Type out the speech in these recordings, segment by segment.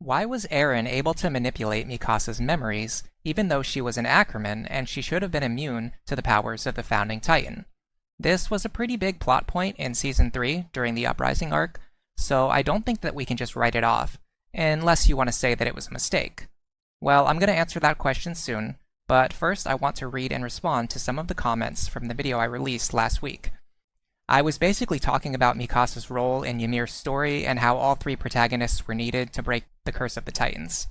Why was Eren able to manipulate Mikasa's memories, even though she was an Ackerman and she should have been immune to the powers of the Founding Titan? This was a pretty big plot point in Season 3 during the Uprising arc, so I don't think that we can just write it off, unless you want to say that it was a mistake. Well, I'm going to answer that question soon, but first I want to read and respond to some of the comments from the video I released last week. I was basically talking about Mikasa's role in Ymir's story and how all three protagonists were needed to break the curse of the Titans.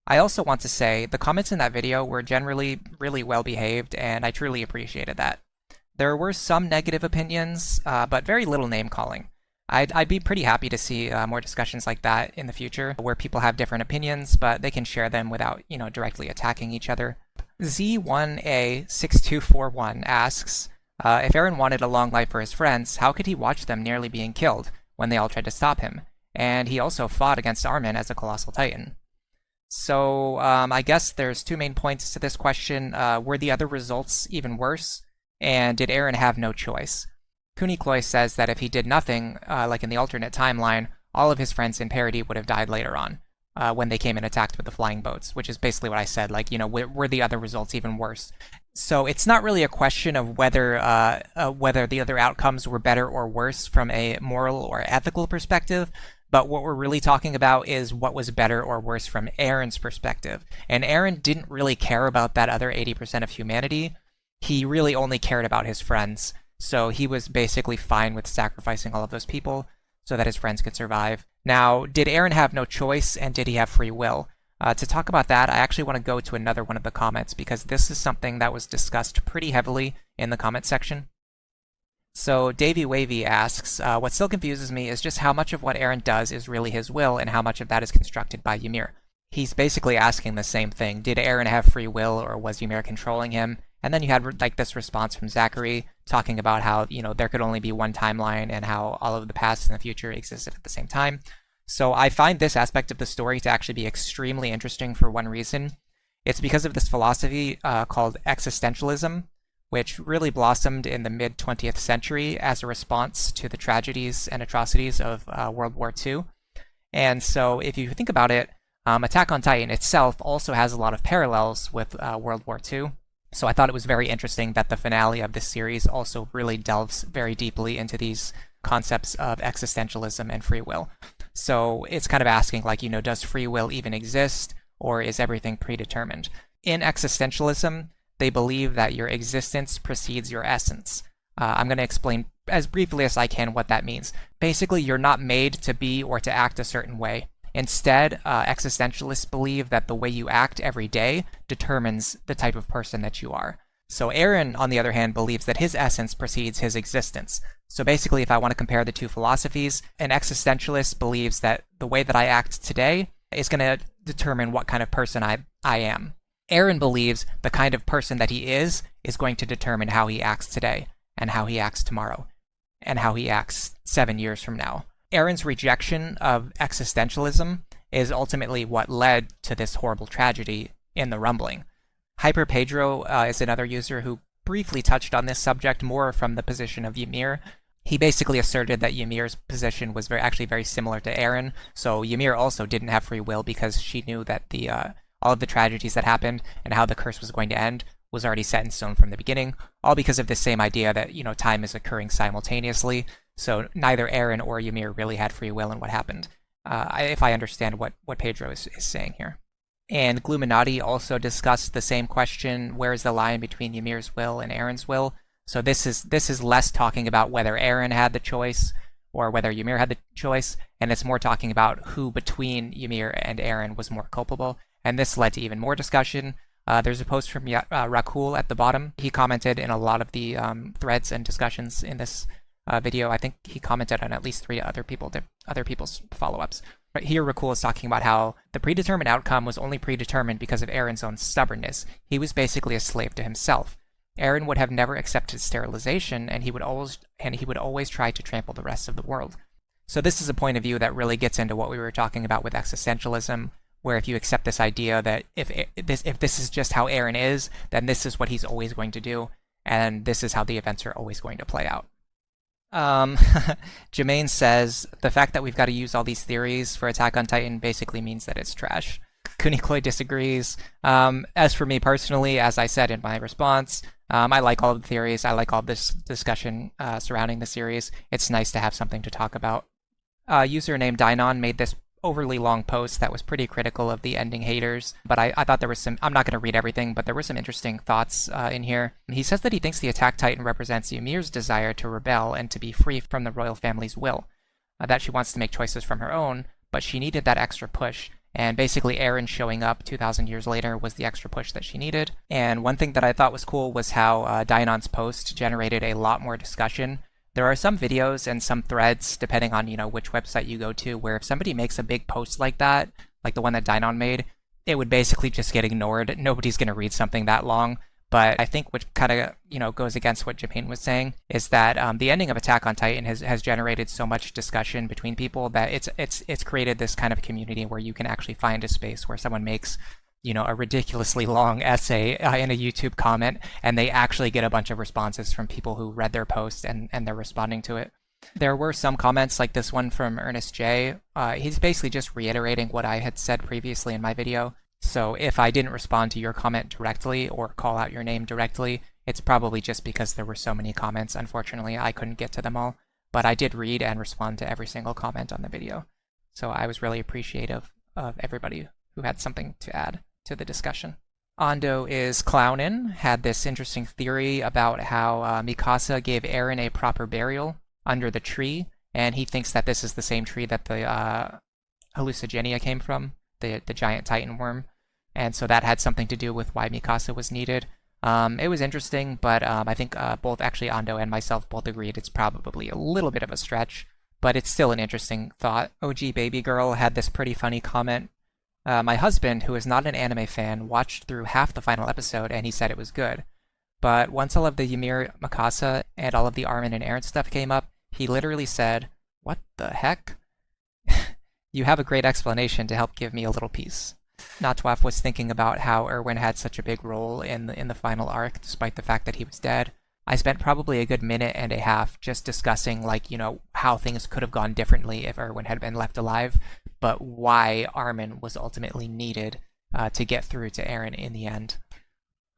I also want to say the comments in that video were generally really well behaved, and I truly appreciated that. There were some negative opinions, but very little name calling. I'd be pretty happy to see more discussions like that in the future, where people have different opinions, but they can share them without, directly attacking each other. Z1A6241 asks, if Eren wanted a long life for his friends, how could he watch them nearly being killed when they all tried to stop him? And he also fought against Armin as a Colossal Titan. So I guess there's two main points to this question. Were the other results even worse? And did Eren have no choice? Kunikloy says that if he did nothing, like in the alternate timeline, all of his friends in Parody would have died later on, when they came and attacked with the flying boats, which is basically what I said, were the other results even worse? So it's not really a question of whether the other outcomes were better or worse from a moral or ethical perspective, but what we're really talking about is what was better or worse from Eren's perspective. And Eren didn't really care about that other 80% of humanity. He really only cared about his friends. So he was basically fine with sacrificing all of those people so that his friends could survive. Now, did Eren have no choice, and did he have free will? To talk about that, I actually want to go to another one of the comments, because this is something that was discussed pretty heavily in the comment section. So Davey Wavy asks, what still confuses me is just how much of what Eren does is really his will, and how much of that is constructed by Ymir. He's basically asking the same thing. Did Eren have free will, or was Ymir controlling him? And then you had this response from Zachary talking about how, there could only be one timeline and how all of the past and the future existed at the same time. So I find this aspect of the story to actually be extremely interesting for one reason. It's because of this philosophy called existentialism, which really blossomed in the mid-20th century as a response to the tragedies and atrocities of World War II. And so if you think about it, Attack on Titan itself also has a lot of parallels with World War II. So I thought it was very interesting that the finale of this series also really delves very deeply into these concepts of existentialism and free will. So it's kind of asking, does free will even exist, or is everything predetermined? In existentialism, they believe that your existence precedes your essence. I'm going to explain as briefly as I can what that means. Basically, you're not made to be or to act a certain way. Instead, existentialists believe that the way you act every day determines the type of person that you are. So Eren, on the other hand, believes that his essence precedes his existence. So basically, if I want to compare the two philosophies, an existentialist believes that the way that I act today is going to determine what kind of person I am. Eren believes the kind of person that he is going to determine how he acts today, and how he acts tomorrow, and how he acts 7 years from now. Eren's rejection of existentialism is ultimately what led to this horrible tragedy in the Rumbling. Hyper Pedro is another user who briefly touched on this subject more from the position of Ymir. He basically asserted that Ymir's position was actually very similar to Eren, so Ymir also didn't have free will because she knew that all of the tragedies that happened and how the curse was going to end was already set in stone from the beginning, all because of this same idea that, time is occurring simultaneously. So neither Eren or Ymir really had free will in what happened, if I understand what Pedro is saying here. And Gluminati also discussed the same question, where is the line between Ymir's will and Eren's will? So this is less talking about whether Eren had the choice or whether Ymir had the choice, and it's more talking about who between Ymir and Eren was more culpable, and this led to even more discussion. There's a post from Rakul at the bottom. He commented in a lot of the threads and discussions in this video. I think he commented on at least 3 other people's follow-ups. Right here, Rakul is talking about how the predetermined outcome was only predetermined because of Eren's own stubbornness. He was basically a slave to himself. Eren would have never accepted sterilization, and he would always try to trample the rest of the world. So this is a point of view that really gets into what we were talking about with existentialism, where if you accept this idea that if this is just how Eren is, then this is what he's always going to do, and this is how the events are always going to play out. Jermaine says the fact that we've got to use all these theories for Attack on Titan basically means that it's trash. Kunikoi disagrees. As for me personally, as I said in my response, I like all of the theories. I like all this discussion surrounding the series. It's nice to have something to talk about. User named Dynon made this overly long post that was pretty critical of the ending haters, but I thought there was some, I'm not going to read everything, but there were some interesting thoughts in here. He says that he thinks the Attack Titan represents Ymir's desire to rebel and to be free from the royal family's will, that she wants to make choices from her own, but she needed that extra push, and basically Eren showing up 2,000 years later was the extra push that she needed. And one thing that I thought was cool was how Dynon's post generated a lot more discussion. There are some videos and some threads, depending on, which website you go to, where if somebody makes a big post like that, like the one that Dynon made, it would basically just get ignored. Nobody's going to read something that long. But I think what kind of, goes against what Japan was saying is that the ending of Attack on Titan has generated so much discussion between people that it's created this kind of community where you can actually find a space where someone makes a ridiculously long essay in a YouTube comment, and they actually get a bunch of responses from people who read their post and they're responding to it. There were some comments like this one from Ernest J. He's basically just reiterating what I had said previously in my video. So if I didn't respond to your comment directly or call out your name directly, it's probably just because there were so many comments. Unfortunately, I couldn't get to them all, but I did read and respond to every single comment on the video. So I was really appreciative of everybody who had something to add to the discussion. Ando is clownin', had this interesting theory about how Mikasa gave Eren a proper burial under the tree, and he thinks that this is the same tree that the hallucigenia came from, the giant titan worm, and so that had something to do with why Mikasa was needed. It was interesting, but I think both actually Ando and myself both agreed it's probably a little bit of a stretch, but it's still an interesting thought. OG Baby Girl had this pretty funny comment. My husband, who is not an anime fan, watched through half the final episode and he said it was good. But once all of the Ymir, Mikasa, and all of the Armin and Eren stuff came up, he literally said, "What the heck?" You have a great explanation to help give me a little peace. Natwaf was thinking about how Erwin had such a big role in the final arc, despite the fact that he was dead. I spent probably a good minute and a half just discussing, how things could have gone differently if Erwin had been left alive, but why Armin was ultimately needed to get through to Eren in the end.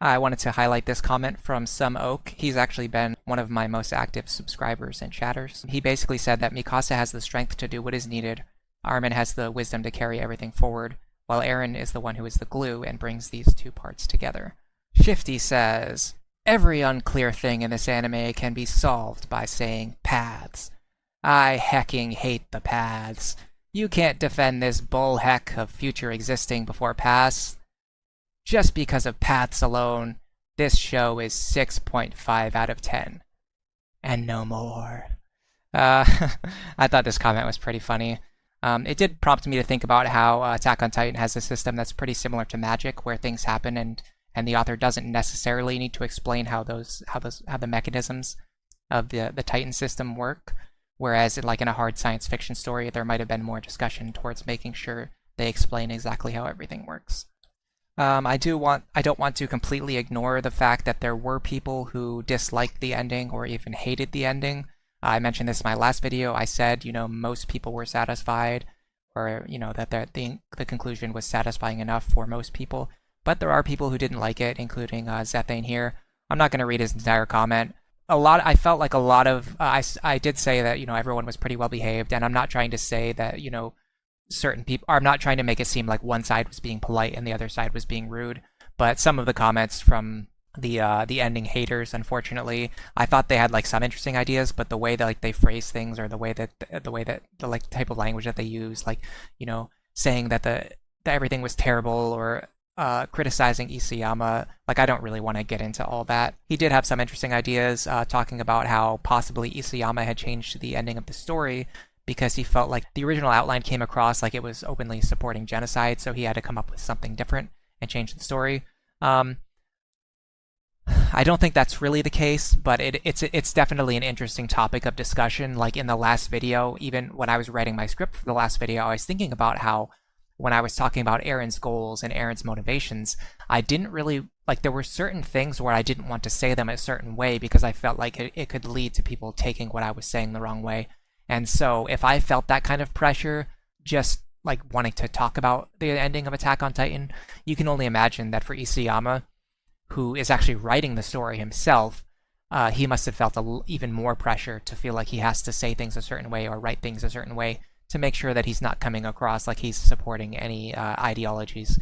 I wanted to highlight this comment from Some Oak. He's actually been one of my most active subscribers and chatters. He basically said that Mikasa has the strength to do what is needed, Armin has the wisdom to carry everything forward, while Eren is the one who is the glue and brings these two parts together. Shifty says, every unclear thing in this anime can be solved by saying paths. I hecking hate the paths. You can't defend this bull heck of future existing before paths. Just because of paths alone, this show is 6.5 out of 10. And no more. I thought this comment was pretty funny. It did prompt me to think about how Attack on Titan has a system that's pretty similar to Magic, where things happen and the author doesn't necessarily need to explain how the mechanisms of the Titan system work. Whereas in a hard science fiction story, there might have been more discussion towards making sure they explain exactly how everything works. I don't want to completely ignore the fact that there were people who disliked the ending or even hated the ending. I mentioned this in my last video. I said, most people were satisfied, or, that the conclusion was satisfying enough for most people. But there are people who didn't like it, including Zethane here. I'm not going to read his entire comment. I felt like a lot of, I did say that, everyone was pretty well behaved, and I'm not trying to say that, certain people, I'm not trying to make it seem like one side was being polite and the other side was being rude, but some of the comments from the ending haters, unfortunately, I thought they had some interesting ideas, but the way that they phrase things, or the way that the type of language that they use, saying that everything was terrible, or criticizing Isayama, I don't really want to get into all that. He did have some interesting ideas, talking about how possibly Isayama had changed the ending of the story because he felt like the original outline came across like it was openly supporting genocide, so he had to come up with something different and change the story. I don't think that's really the case, but it's definitely an interesting topic of discussion. In the last video, even when I was writing my script for the last video, I was thinking about how when I was talking about Eren's goals and Eren's motivations, I didn't really, like, there were certain things where I didn't want to say them a certain way because I felt like it could lead to people taking what I was saying the wrong way. And so if I felt that kind of pressure, just like wanting to talk about the ending of Attack on Titan, you can only imagine that for Isayama, who is actually writing the story himself, he must have felt even more pressure to feel like he has to say things a certain way or write things a certain way to make sure that he's not coming across like he's supporting any ideologies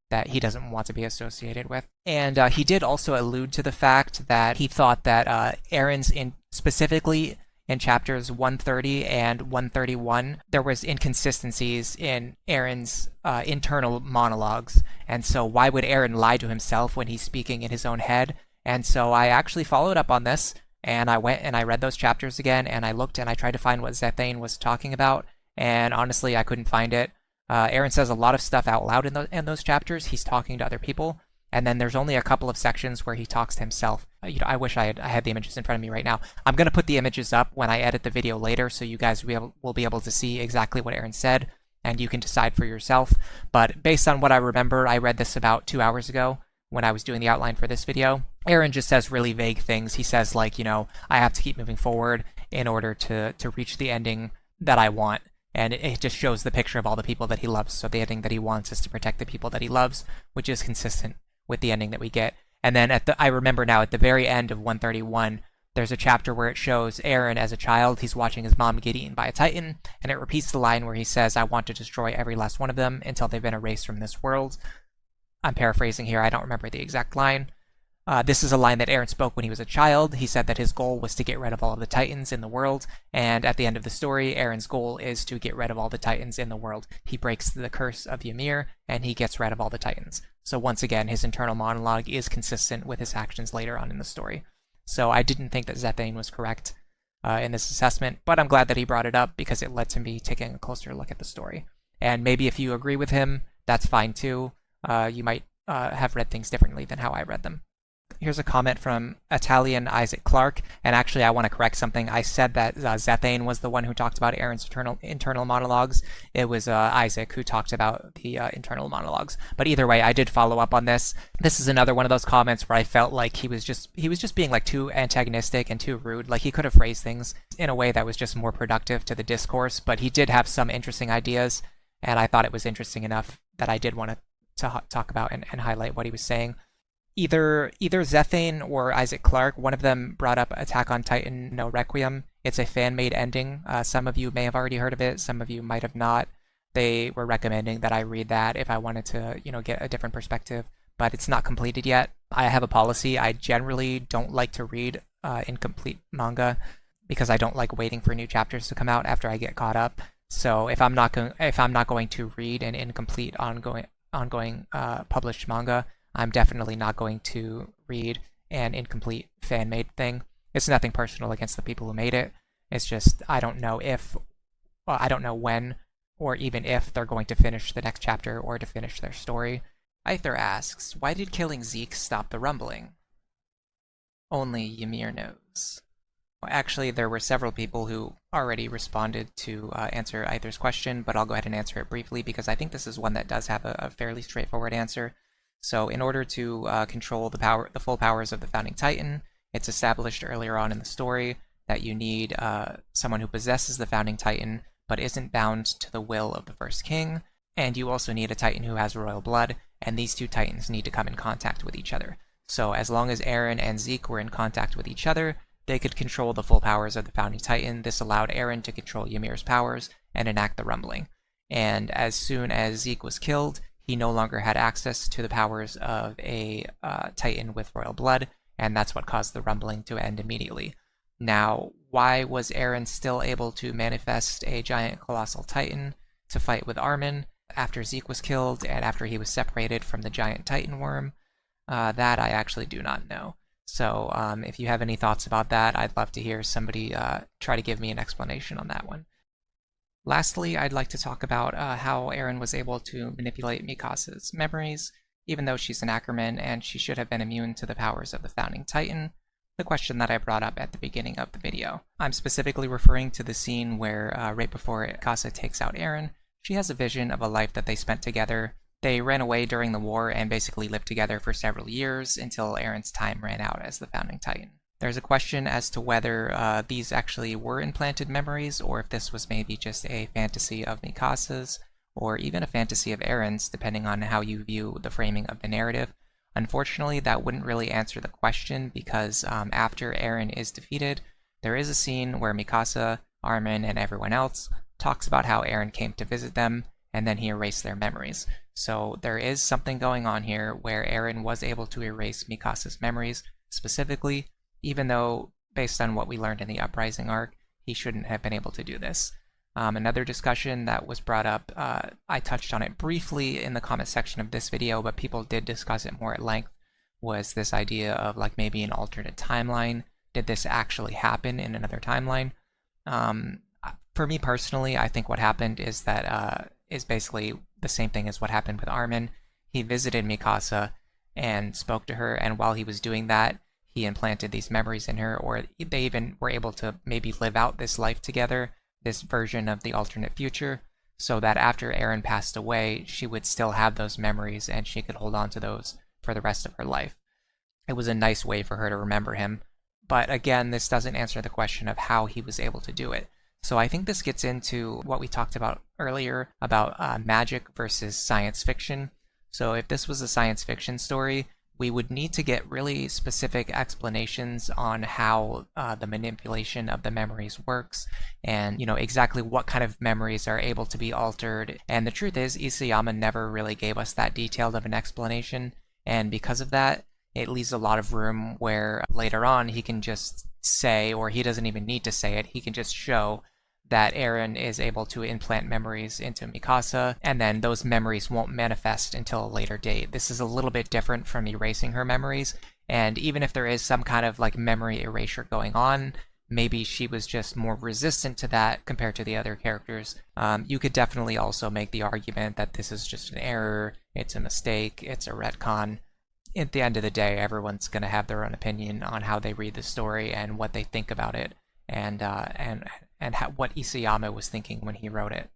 that he doesn't want to be associated with. And he did also allude to the fact that he thought that Eren's, specifically in chapters 130 and 131, there was inconsistencies in Eren's internal monologues. And so why would Eren lie to himself when he's speaking in his own head? And so I actually followed up on this, and I went and I read those chapters again, and I looked and I tried to find what Zethane was talking about, and honestly, I couldn't find it. Eren says a lot of stuff out loud in those chapters. He's talking to other people, and then there's only a couple of sections where he talks to himself. I wish I had the images in front of me right now. I'm going to put the images up when I edit the video later, so you guys will be able to see exactly what Eren said, and you can decide for yourself. But based on what I remember, I read this about 2 hours ago when I was doing the outline for this video. Eren just says really vague things. He says, like, I have to keep moving forward in order to reach the ending that I want. And it just shows the picture of all the people that he loves. So the ending that he wants is to protect the people that he loves, which is consistent with the ending that we get. And then I remember now at the very end of 131, there's a chapter where it shows Eren as a child. He's watching his mom get eaten by a Titan, and it repeats the line where he says, "I want to destroy every last one of them until they've been erased from this world." I'm paraphrasing here. I don't remember the exact line. This is a line that Eren spoke when he was a child. He said that his goal was to get rid of all of the Titans in the world, and at the end of the story, Eren's goal is to get rid of all the Titans in the world. He breaks the curse of Ymir, and he gets rid of all the Titans. So once again, his internal monologue is consistent with his actions later on in the story. So I didn't think that Zethane was correct in this assessment, but I'm glad that he brought it up because it led to me taking a closer look at the story. And maybe if you agree with him, that's fine too. You might have read things differently than how I read them. Here's a comment from Italian Isaac Clark, and actually I want to correct something. I said that Zethane was the one who talked about Eren's internal monologues. It was Isaac who talked about the internal monologues. But either way, I did follow up on this. This is another one of those comments where I felt like he was just being like too antagonistic and too rude. Like he could have phrased things in a way that was just more productive to the discourse, but he did have some interesting ideas, and I thought it was interesting enough that I did want to talk about and highlight what he was saying. Either Zethane or Isaac Clark, one of them brought up Attack on Titan no Requiem. It's a fan-made ending. Some of you may have already heard of it. Some of you might have not. They were recommending that I read that if I wanted to, get a different perspective. But it's not completed yet. I have a policy. I generally don't like to read incomplete manga because I don't like waiting for new chapters to come out after I get caught up. So if I'm not going to read an incomplete ongoing published manga, I'm definitely not going to read an incomplete fan-made thing. It's nothing personal against the people who made it. It's just I don't know when, or even if they're going to finish the next chapter or to finish their story. Aether asks, why did killing Zeke stop the rumbling? Only Ymir knows. Well, actually, there were several people who already responded to answer Aether's question, but I'll go ahead and answer it briefly because I think this is one that does have a fairly straightforward answer. So in order to control the full powers of the Founding Titan, it's established earlier on in the story that you need someone who possesses the Founding Titan but isn't bound to the will of the first king, and you also need a Titan who has royal blood, and these two Titans need to come in contact with each other. So as long as Eren and Zeke were in contact with each other, they could control the full powers of the Founding Titan. This allowed Eren to control Ymir's powers and enact the rumbling. And as soon as Zeke was killed, he no longer had access to the powers of a Titan with royal blood, and that's what caused the rumbling to end immediately. Now, why was Eren still able to manifest a giant colossal Titan to fight with Armin after Zeke was killed and after he was separated from the giant Titan worm? That I actually do not know. So if you have any thoughts about that, I'd love to hear somebody try to give me an explanation on that one. Lastly, I'd like to talk about how Eren was able to manipulate Mikasa's memories, even though she's an Ackerman and she should have been immune to the powers of the Founding Titan, the question that I brought up at the beginning of the video. I'm specifically referring to the scene where, right before Mikasa takes out Eren, she has a vision of a life that they spent together. They ran away during the war and basically lived together for several years until Eren's time ran out as the founding Titan. There's a question as to whether these actually were implanted memories, or if this was maybe just a fantasy of Mikasa's, or even a fantasy of Eren's, depending on how you view the framing of the narrative. Unfortunately, that wouldn't really answer the question, because after Eren is defeated, there is a scene where Mikasa, Armin, and everyone else talks about how Eren came to visit them, and then he erased their memories. So there is something going on here where Eren was able to erase Mikasa's memories specifically, even though, based on what we learned in the Uprising arc, he shouldn't have been able to do this. Another discussion that was brought up, I touched on it briefly in the comment section of this video, but people did discuss it more at length, was this idea of like maybe an alternate timeline. Did this actually happen in another timeline? For me personally, I think what happened is that is basically the same thing as what happened with Armin. He visited Mikasa and spoke to her, and while he was doing that, he implanted these memories in her, or they even were able to maybe live out this life together, this version of the alternate future, so that after Eren passed away, she would still have those memories and she could hold on to those for the rest of her life. It was a nice way for her to remember him. But again, this doesn't answer the question of how he was able to do it. So I think this gets into what we talked about earlier about magic versus science fiction. So if this was a science fiction story, we would need to get really specific explanations on how the manipulation of the memories works, and exactly what kind of memories are able to be altered. And the truth is, Isayama never really gave us that detailed of an explanation, and because of that, it leaves a lot of room where later on he can just say, or he doesn't even need to say it, he can just show that Eren is able to implant memories into Mikasa, and then those memories won't manifest until a later date. This is a little bit different from erasing her memories, and even if there is some kind of like memory erasure going on, maybe she was just more resistant to that compared to the other characters. You could definitely also make the argument that this is just an error, it's a mistake, it's a retcon. At the end of the day, everyone's going to have their own opinion on how they read the story and what they think about it, and what Isayama was thinking when he wrote it.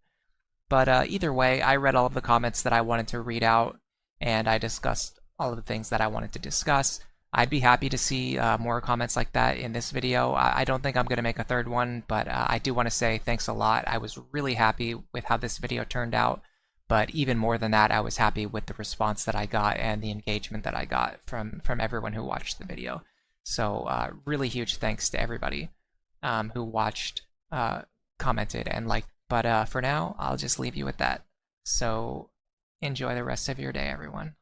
But either way, I read all of the comments that I wanted to read out, and I discussed all of the things that I wanted to discuss. I'd be happy to see more comments like that in this video. I don't think I'm going to make a third one, but I do want to say thanks a lot. I was really happy with how this video turned out, but even more than that, I was happy with the response that I got and the engagement that I got from everyone who watched the video. So really huge thanks to everybody who watched, commented, and liked. But for now, I'll just leave you with that. So enjoy the rest of your day, everyone.